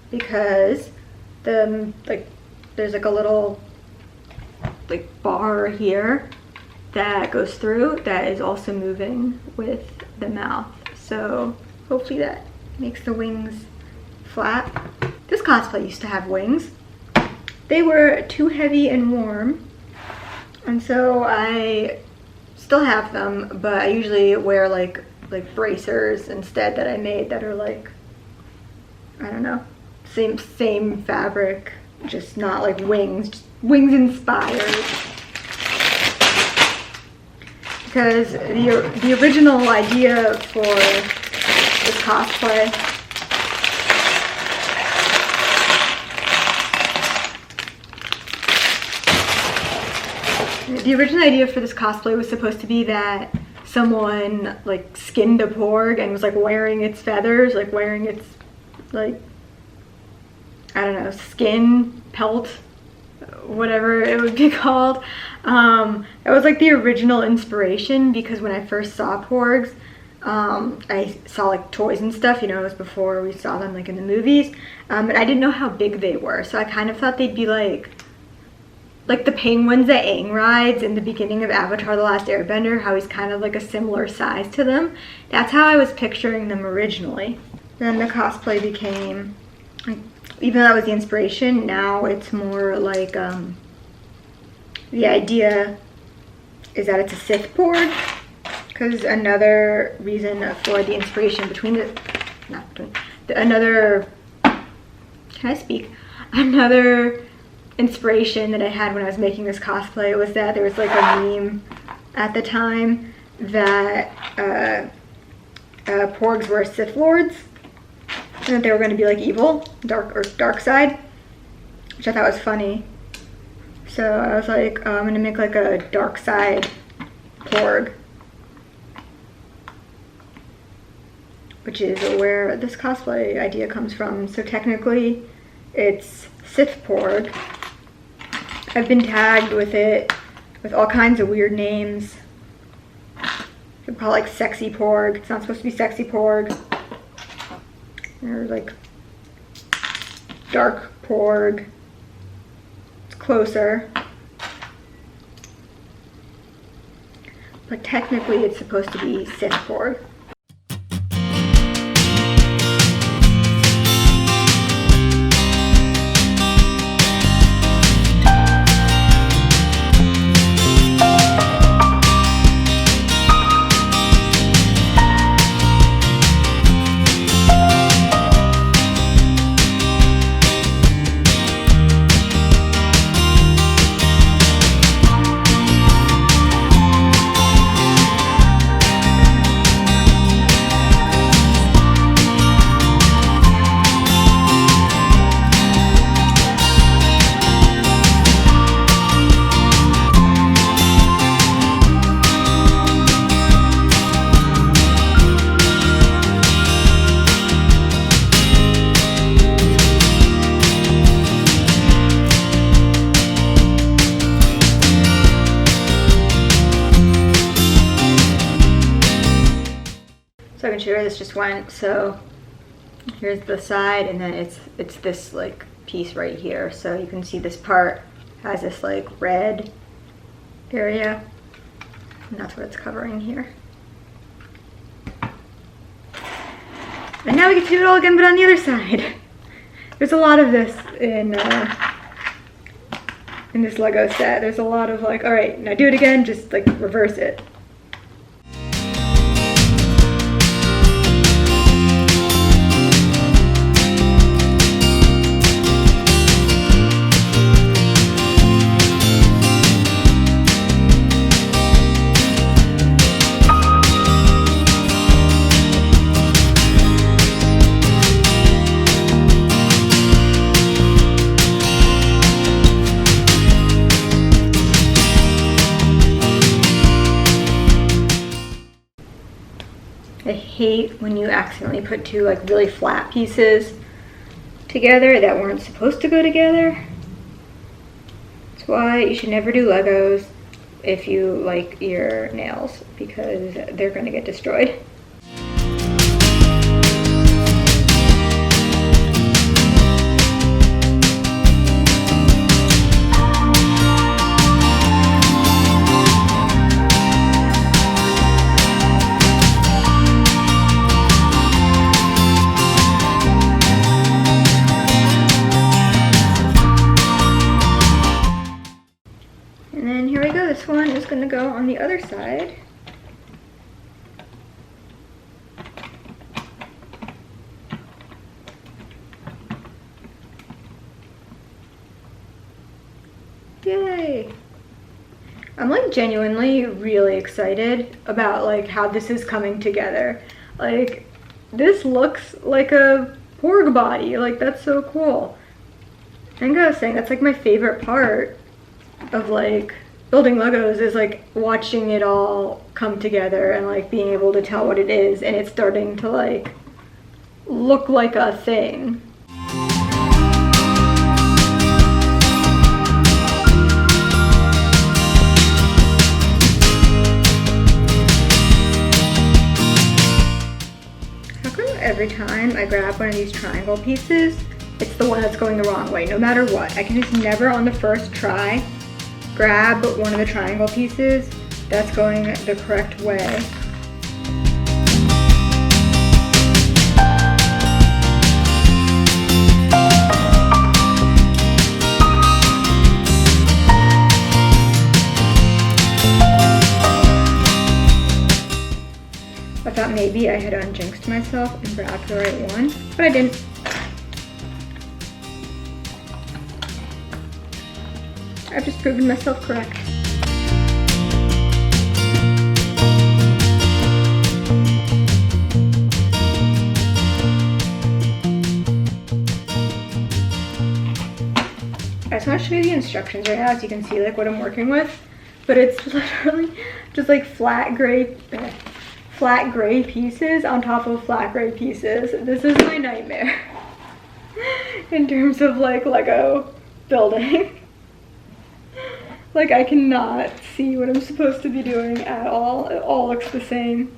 because there's like a little like bar here that goes through that is also moving with the mouth. So hopefully that makes the wings flat. This cosplay used to have wings. They were too heavy and warm, and so I still have them, but I usually wear like bracers instead that I made that are like, I don't know, same fabric, just not like wings, just wings inspired. Because the original idea for this cosplay was supposed to be that someone like skinned a Porg and was like wearing its feathers, like wearing its like, I don't know, skin, pelt, whatever it would be called. It was like the original inspiration, because when I first saw Porgs, I saw like toys and stuff, you know, it was before we saw them like in the movies, and I didn't know how big they were, so I kind of thought they'd be like the penguins that Aang rides in the beginning of Avatar: The Last Airbender, how he's kind of like a similar size to them. That's how I was picturing them originally. Then the cosplay became, like, even though that was the inspiration, now it's more like, the idea is that it's a Sith Porg, because another reason for the inspiration another inspiration that I had when I was making this cosplay was that there was like a meme at the time that Porgs were Sith Lords, and that they were going to be like evil, dark side, which I thought was funny. So I was like, I'm going to make like a dark side Porg, which is where this cosplay idea comes from. So technically it's Sith Porg. I've been tagged with it with all kinds of weird names. You could call it like Sexy Porg. It's not supposed to be Sexy Porg. Or like Dark Porg. It's closer. But technically it's supposed to be Sith Porg. So I can show you where this just went. So here's the side, and then it's this like piece right here. So you can see this part has this like red area, and that's what it's covering here. And now we get to do it all again, but on the other side. There's a lot of this in this Lego set. There's a lot of like, all right, now do it again, just like reverse it. I hate when you accidentally put two like really flat pieces together that weren't supposed to go together. That's why you should never do Legos if you like your nails, because they're gonna get destroyed. And then here we go, this one is gonna go on the other side. Yay! I'm like genuinely really excited about like how this is coming together. Like, this looks like a Porg body, like that's so cool. I think I was saying that's like my favorite part of like building Legos, is like watching it all come together and like being able to tell what it is, and it's starting to like look like a thing. How come every time I grab one of these triangle pieces, it's the one that's going the wrong way, no matter what? I can just never on the first try grab one of the triangle pieces that's going the correct way. I thought maybe I had unjinxed myself and grabbed the right one, but I didn't. I've just proven myself correct. I just want to show you the instructions right now so you can see like what I'm working with, but it's literally just like flat gray pieces on top of flat gray pieces. This is my nightmare in terms of like Lego building. Like, I cannot see what I'm supposed to be doing at all. It all looks the same.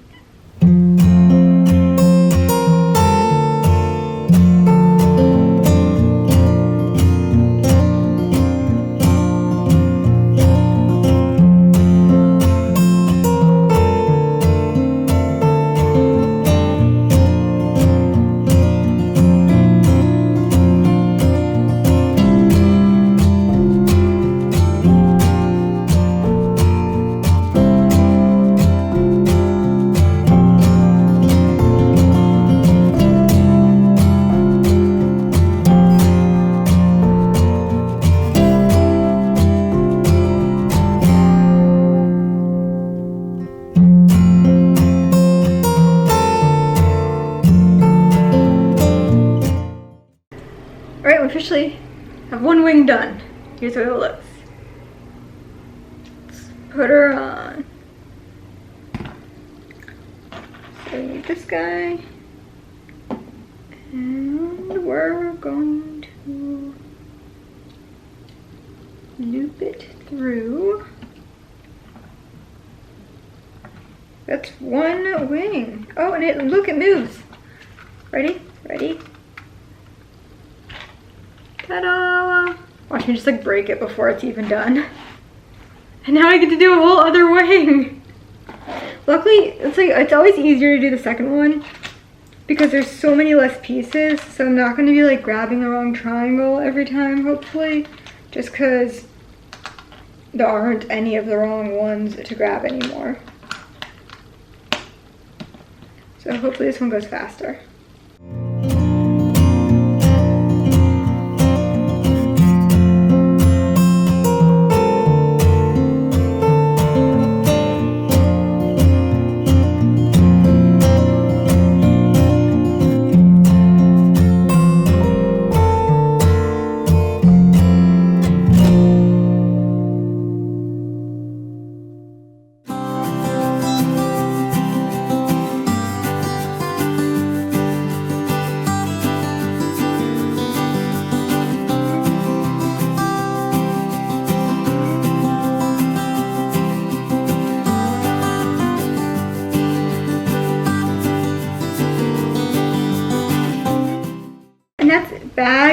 Alright, we officially have one wing done. Here's what it looks. Let's put her on. So we need this guy. And we're going to loop it through. That's one wing. Oh, and look, it moves. Ready? Ready? Ta-da! Watch me just like break it before it's even done. And now I get to do a whole other wing. Luckily, it's always easier to do the second one because there's so many less pieces, so I'm not going to be like grabbing the wrong triangle every time, hopefully, just because there aren't any of the wrong ones to grab anymore. So hopefully this one goes faster.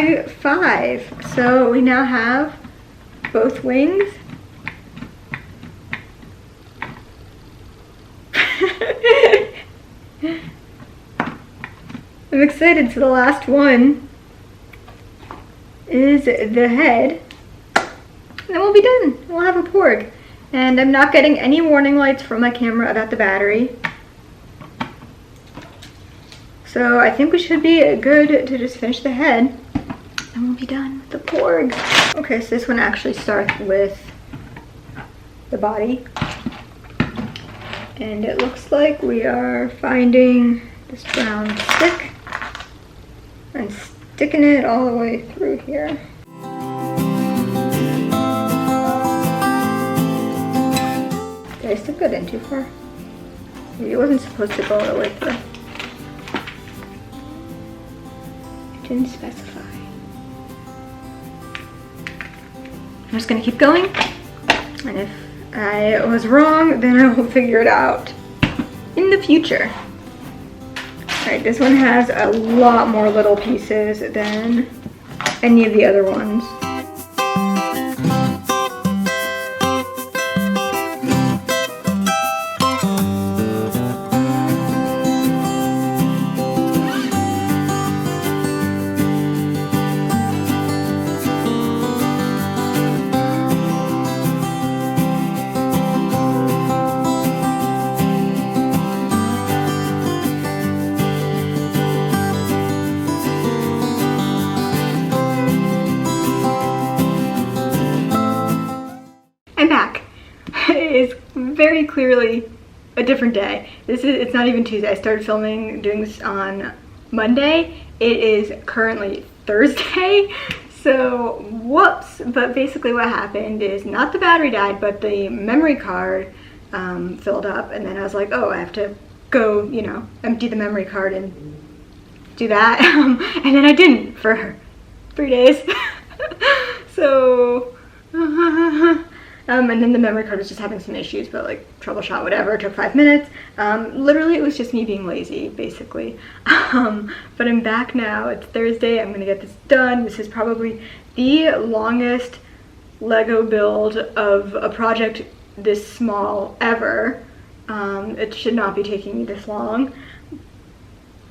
by 5. So we now have both wings. I'm excited. So the last one is the head. And then we'll be done. We'll have a Porg. And I'm not getting any warning lights from my camera about the battery. So I think we should be good to just finish the head. And we'll be done with the Porg. Okay, so this one actually starts with the body. And it looks like we are finding this brown stick and sticking it all the way through here. Did I stick that in too far? Maybe it wasn't supposed to go all the way through. It didn't specify. I'm just gonna keep going, and if I was wrong, then I will figure it out in the future. Alright, this one has a lot more little pieces than any of the other ones. I'm back. It is very clearly a different day. It's not even Tuesday. I started doing this on Monday. It is currently Thursday. So whoops. But basically what happened is not the battery died, but the memory card filled up, and then I was like, oh, I have to go, you know, empty the memory card and do that. And then I didn't for 3 days. So and then the memory card was just having some issues, but like troubleshot, whatever. It took 5 minutes. Literally, it was just me being lazy, basically. But I'm back now. It's Thursday. I'm gonna get this done. This is probably the longest Lego build of a project this small ever. It should not be taking me this long,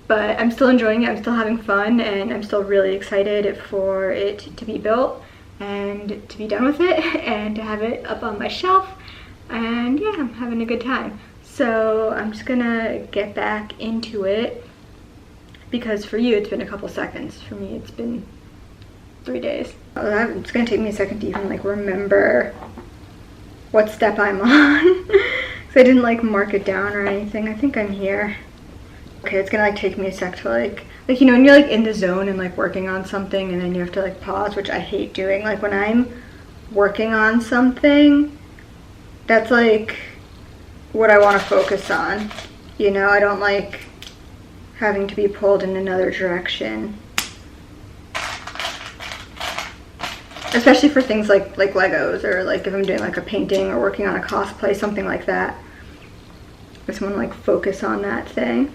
but I'm still enjoying it. I'm still having fun, and I'm still really excited for it to be built and to be done with it and to have it up on my shelf. And yeah, I'm having a good time. So I'm just gonna get back into it, because for you it's been a couple seconds. For me it's been 3 days. It's gonna take me a second to even like remember what step I'm on. So I didn't like mark it down or anything. I think I'm here. Okay, it's gonna like take me a sec to like you know, when you're like in the zone and like working on something and then you have to like pause, which I hate doing. Like when I'm working on something, that's like what I want to focus on. You know, I don't like having to be pulled in another direction. Especially for things like Legos, or like if I'm doing like a painting or working on a cosplay, something like that. I just want to like focus on that thing.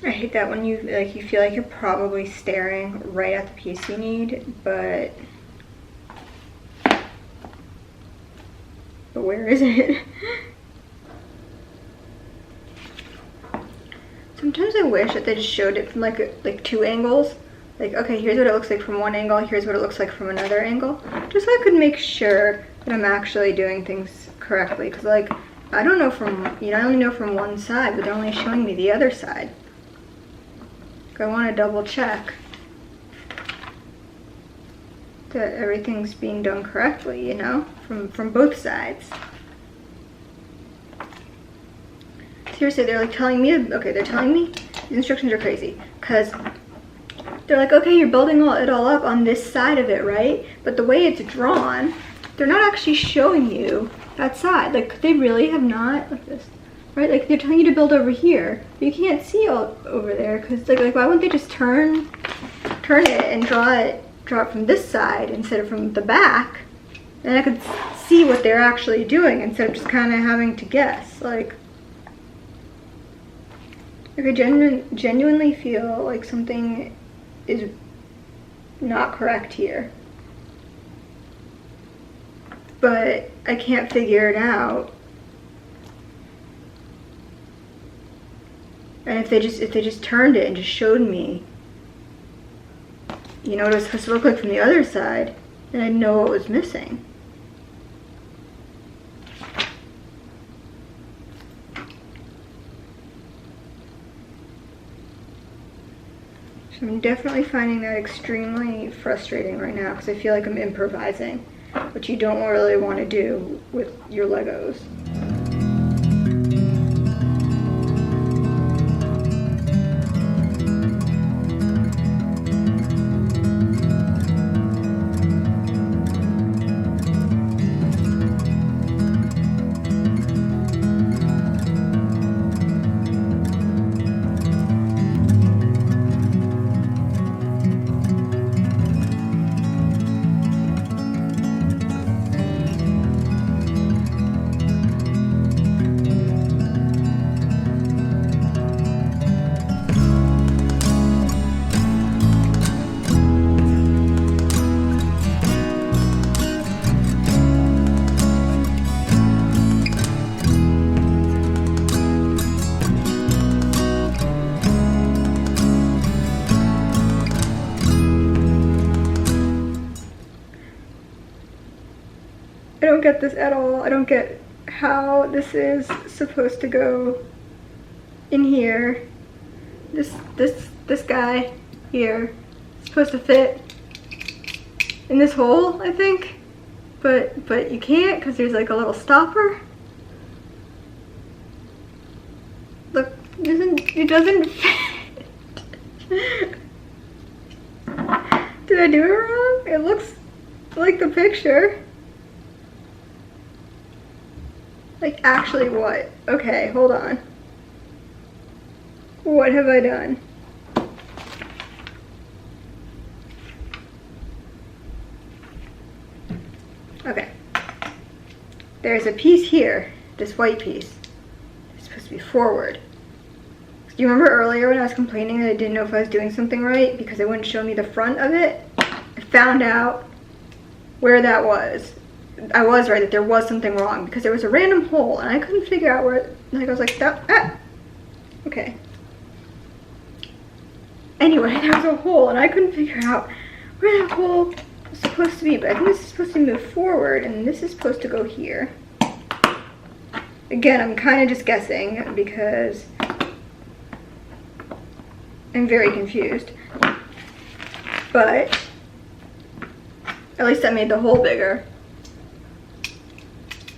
I hate that when you feel like you're probably staring right at the piece you need, but where is it? Sometimes I wish that they just showed it from like 2 angles. Like, okay, here's what it looks like from one angle, here's what it looks like from another angle. Just so I could make sure that I'm actually doing things correctly. Because like I don't know from, you know, I only know from one side, but they're only showing me the other side. I want to double check that everything's being done correctly, you know, from both sides. Seriously, they're like telling me, okay, they're telling me these instructions are crazy, because they're like, okay, you're building it all up on this side of it, right? But the way it's drawn, they're not actually showing you that side. Like, they really have not, like this, right? Like, they're telling you to build over here, but you can't see all over there, because like why wouldn't they just turn it and draw it from this side instead of from the back? And I could see what they're actually doing instead of just kind of having to guess. Like I genuinely feel like something is not correct here, but I can't figure it out. And if they just turned it and just showed me, you know, what it was supposed to look like from the other side, then I'd know what was missing. So I'm definitely finding that extremely frustrating right now, because I feel like I'm improvising, which you don't really want to do with your Legos. I don't get this at all. I don't get how this is supposed to go in here. This guy here is supposed to fit in this hole, I think, but you can't, because there's like a little stopper. Look, it doesn't fit. Did I do it wrong? It looks like the picture. Like, actually what? Okay, hold on. What have I done? Okay. There's a piece here, this white piece. It's supposed to be forward. Do you remember earlier when I was complaining that I didn't know if I was doing something right because it wouldn't show me the front of it? I found out where that was. I was right that there was something wrong, because there was a random hole and I couldn't figure out where, like I was like, okay. Anyway, there was a hole and I couldn't figure out where that hole was supposed to be, but I think this is supposed to move forward and this is supposed to go here. Again, I'm kind of just guessing because I'm very confused, but at least I made the hole bigger.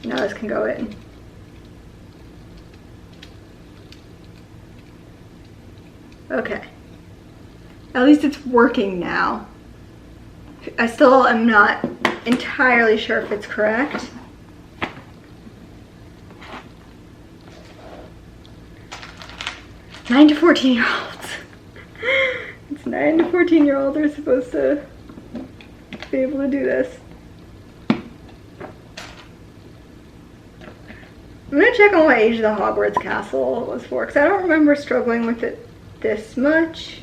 Now this can go in. Okay. At least it's working now. I still am not entirely sure if it's correct. Nine to 14-year-olds. It's 9 to 14-year-olds are supposed to be able to do this. I'm gonna check on what age the Hogwarts castle was for, because I don't remember struggling with it this much.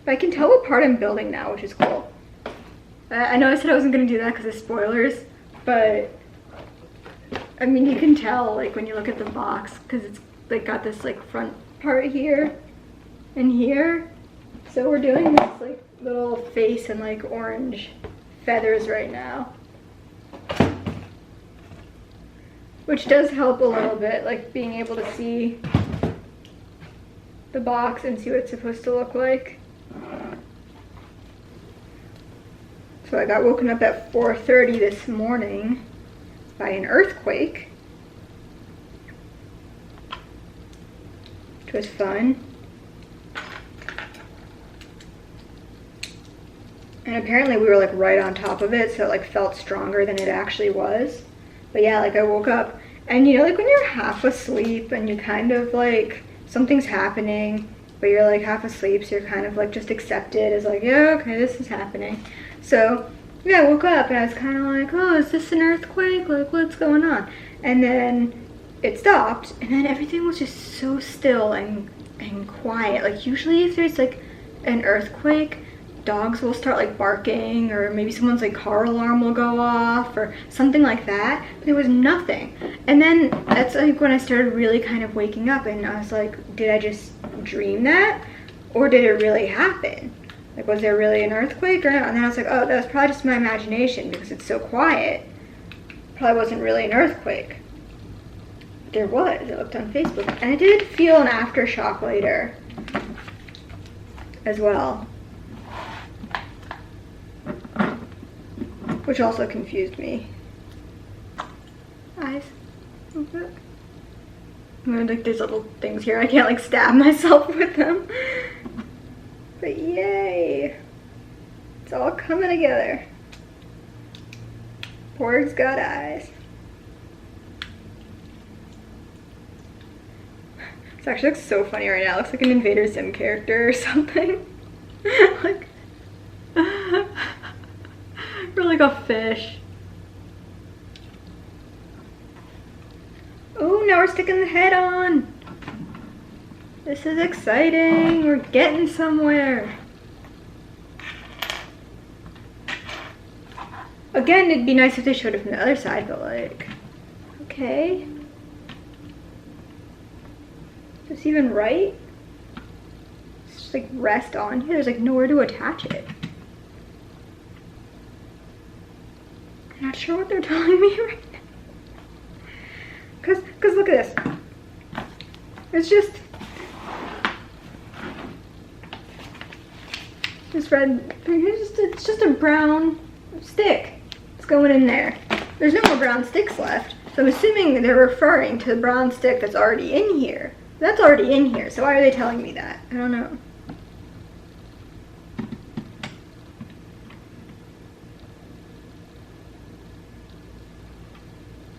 But I can tell what part I'm building now, which is cool. I know I said I wasn't gonna do that because of spoilers, but I mean, you can tell like when you look at the box because it's like got this like front part here and here. So we're doing this like little face and like orange feathers right now, which does help a little bit, like being able to see the box and see what it's supposed to look like. So I got woken up at 4:30 this morning by an earthquake, which was fun. And apparently we were like right on top of it, so it like felt stronger than it actually was. But yeah, like I woke up and you know, like when you're half asleep and you kind of like, something's happening, but you're like half asleep, so you're kind of like just accept it as like, yeah, okay, this is happening. So yeah, I woke up and I was kind of like, oh, is this an earthquake? Like, what's going on? And then it stopped, and then everything was just so still and quiet. Like usually if there's like an earthquake, dogs will start like barking, or maybe someone's like car alarm will go off or something like that, but there was nothing. And then that's like when I started really kind of waking up, and I was like, did I just dream that, or did it really happen? Like, was there really an earthquake or not? And then I was like, oh, that was probably just my imagination because it's so quiet. Probably wasn't really an earthquake. There was. I looked on Facebook, and I did feel an aftershock later as well, which also confused me. Eyes. Okay. Like there's little things here. I can't like stab myself with them. But yay! It's all coming together. Porg's got eyes. This actually looks so funny right now. It looks like an Invader Zim character or something. Like, or like a fish. Oh, now we're sticking the head on. This is exciting. We're getting somewhere. Again, it'd be nice if they showed it from the other side, but like, okay. Is this even right? It's just like rest on here. There's like nowhere to attach it. I'm not sure what they're telling me right now. Cause look at this. It's just this red thing. It's just a brown stick. It's going in there. There's no more brown sticks left. So I'm assuming they're referring to the brown stick that's already in here. That's already in here, so why are they telling me that? I don't know.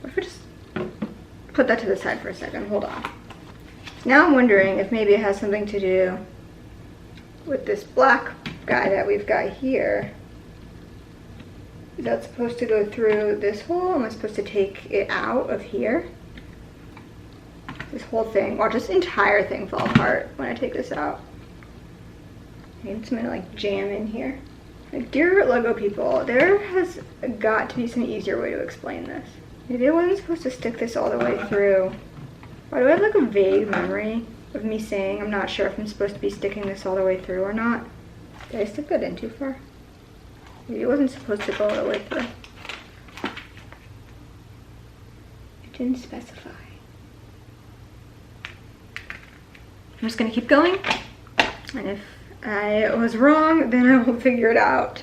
What if I just put that to the side for a second? Hold on. Now I'm wondering if maybe it has something to do with this black guy that we've got here. Is that supposed to go through this hole? Am I supposed to take it out of here? This whole thing, or this entire thing fall apart when I take this out. I need something to like jam in here. Like, dear Lego people, there has got to be some easier way to explain this. Maybe I wasn't supposed to stick this all the way through. Why do I have like a vague memory of me saying I'm not sure if I'm supposed to be sticking this all the way through or not? Did I stick that in too far? Maybe it wasn't supposed to go all the way through. It didn't specify. I'm just gonna keep going, and if I was wrong, then I will figure it out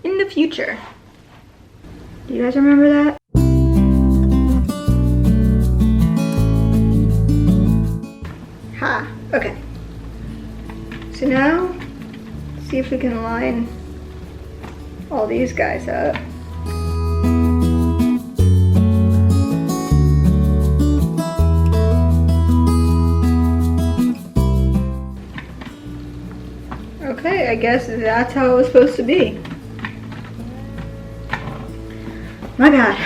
in the future. Do you guys remember that? Ha, okay. So now, let's see if we can line all these guys up. Okay, I guess that's how it was supposed to be. My God.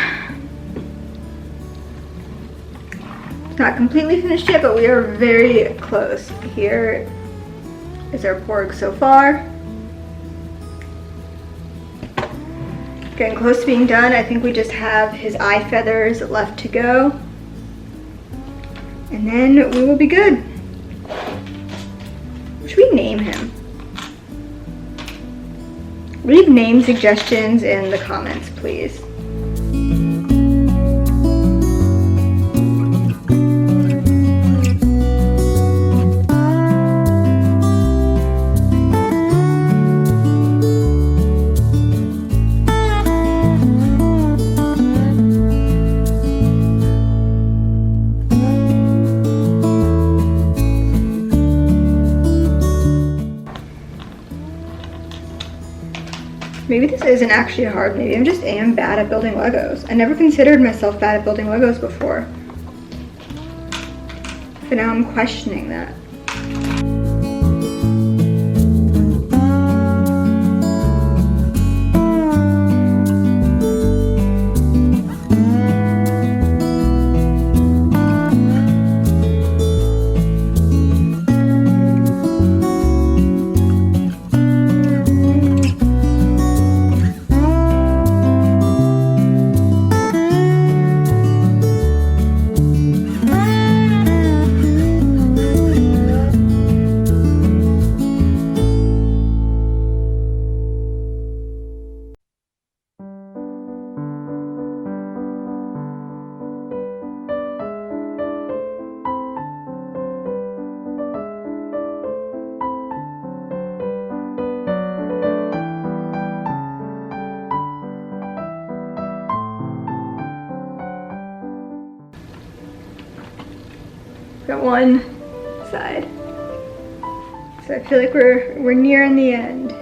It's not completely finished yet, but we are very close. Here is our Porg so far. Getting close to being done. I think we just have his eye feathers left to go. And then we will be good. Should we name him? Leave name suggestions in the comments, please. Maybe this isn't actually hard, maybe I just am bad at building Legos. I never considered myself bad at building Legos before. But now I'm questioning that. Got one side. So I feel like we're nearing the end.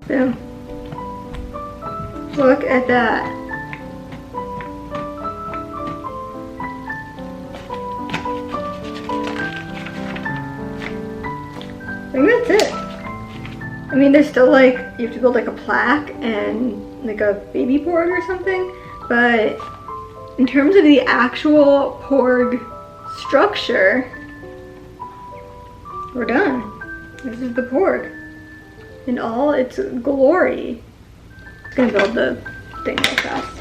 Boom. Look at that. I think that's it. I mean, there's still like, you have to build like a plaque and like a baby Porg or something, but in terms of the actual Porg structure, we're done. This is the Porg in all its glory. I'm gonna build the thing real fast.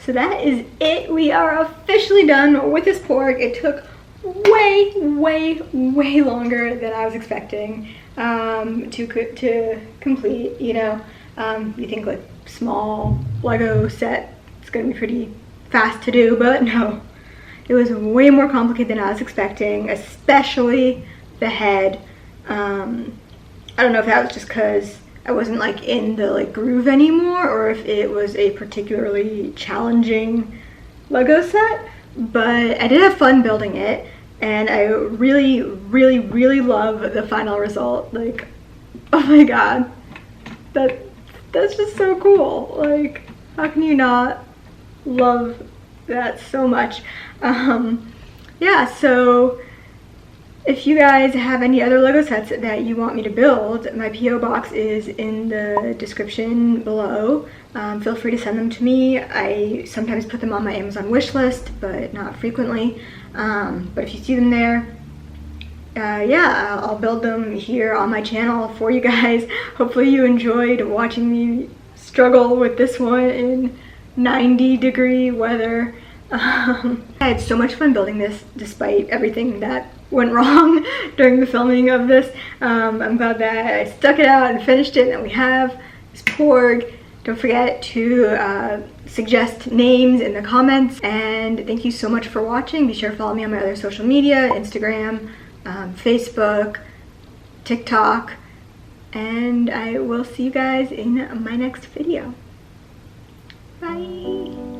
So that is it. We are officially done with this Porg. It took way longer than I was expecting to complete. You know, you think like small Lego set, it's gonna be pretty fast to do, but no, it was way more complicated than I was expecting, especially the head. I don't know if that was just because I wasn't like in the like groove anymore, or if it was a particularly challenging Lego set, but I did have fun building it, and I really love the final result. Like, oh my god, that's just so cool. Like, how can you not love that so much? Yeah, so if you guys have any other Lego sets that you want me to build, my P.O. box is in the description below. Feel free to send them to me. I sometimes put them on my Amazon wish list, but not frequently. But if you see them there, yeah, I'll build them here on my channel for you guys. Hopefully you enjoyed watching me struggle with this one in 90-degree weather. I had so much fun building this despite everything that went wrong during the filming of this. I'm glad that I stuck it out and finished it, and that we have this Porg. Don't forget to suggest names in the comments, and thank you so much for watching. Be sure to follow me on my other social media, Instagram, Facebook, TikTok, and I will see you guys in my next video. Bye!